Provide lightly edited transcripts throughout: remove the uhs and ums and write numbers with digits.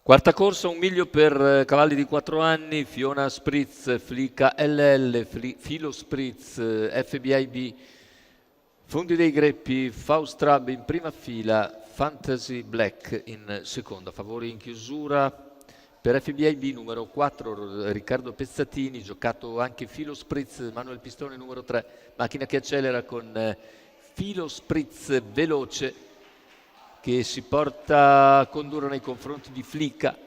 Quarta corsa, 1 miglio per cavalli di 4 anni, Fiona Spritz, Flica LL, Filo Spritz, FBIB, Fondi dei Greppi, Faustrab in prima fila, Fantasy Black in seconda. Favori in chiusura per FBIB numero 4, Riccardo Pezzatini, giocato anche Filo Spritz, Manuel Pistone numero 3, macchina che accelera con Filo Spritz veloce, che si porta a condurre nei confronti di Flica.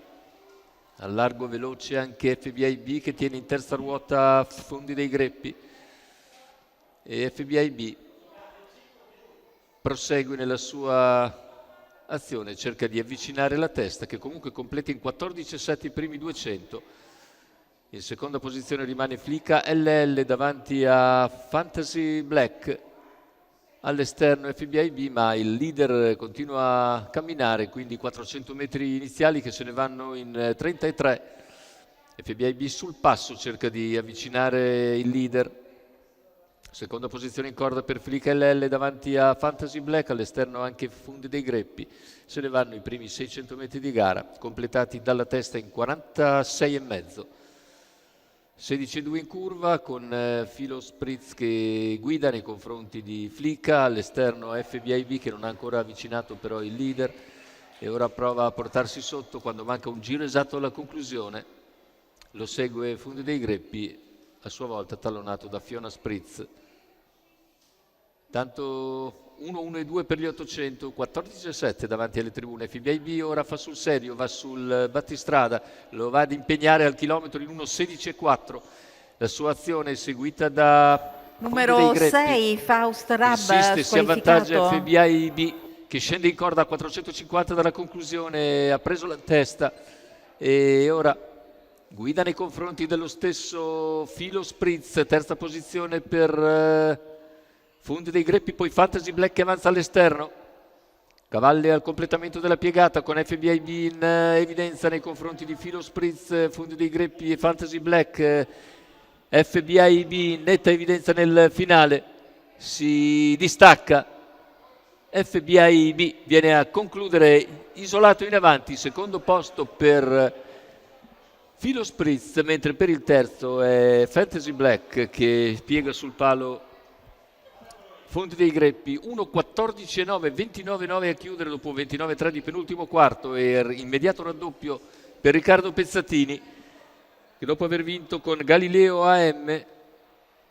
Al largo veloce anche FBIB, che tiene in terza ruota Fondi dei Greppi, e FBIB prosegue nella sua azione, cerca di avvicinare la testa, che comunque completa in 14,7 i primi 200. In seconda posizione rimane Flica LL davanti a Fantasy Black. All'esterno FBIB, ma il leader continua a camminare, quindi 400 metri iniziali che se ne vanno in 33. FBIB sul passo cerca di avvicinare il leader. Seconda posizione in corda per Flica LL davanti a Fantasy Black, all'esterno anche Fondi dei Greppi. Se ne vanno i primi 600 metri di gara, completati dalla testa in 46,5. 16,2 in curva con Filo Spritz che guida nei confronti di Flica, all'esterno FBIB che non ha ancora avvicinato però il leader e ora prova a portarsi sotto quando manca un giro esatto alla conclusione. Lo segue Fondi dei Greppi, a sua volta tallonato da Fiona Spritz. Tanto 1-1-2 per gli 800, 14,7 davanti alle tribune. FBIB ora fa sul serio, va sul battistrada, lo va ad impegnare al chilometro in 1,16,4. La sua azione è seguita da numero 6, Faustrab, insiste, si avvantaggia FBIB che scende in corda a 450 dalla conclusione, ha preso la testa e ora guida nei confronti dello stesso Filo Spritz. Terza posizione per Fondi dei Greppi, poi Fantasy Black che avanza all'esterno. Cavalli al completamento della piegata con FBIB in evidenza nei confronti di Filo Spritz, Fondi dei Greppi e Fantasy Black. FBIB in netta evidenza nel finale, si distacca. FBIB viene a concludere isolato in avanti, secondo posto per Filo Spritz, mentre per il terzo è Fantasy Black che piega sul palo Fondi dei Greppi. 1,14,9, 29,9 a chiudere dopo 29,3 di penultimo quarto e immediato raddoppio per Riccardo Pezzatini che dopo aver vinto con Galileo AM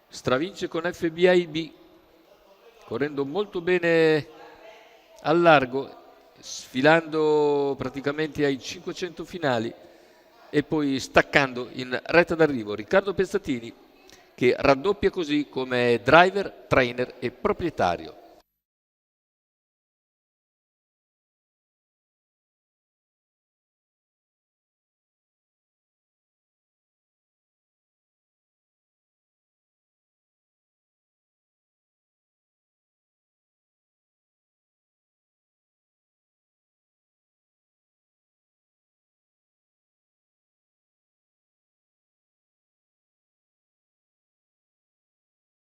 stravince con FBIB correndo molto bene al largo, sfilando praticamente ai 500 finali e poi staccando in retta d'arrivo. Riccardo Pezzatini che raddoppia così come driver, trainer e proprietario.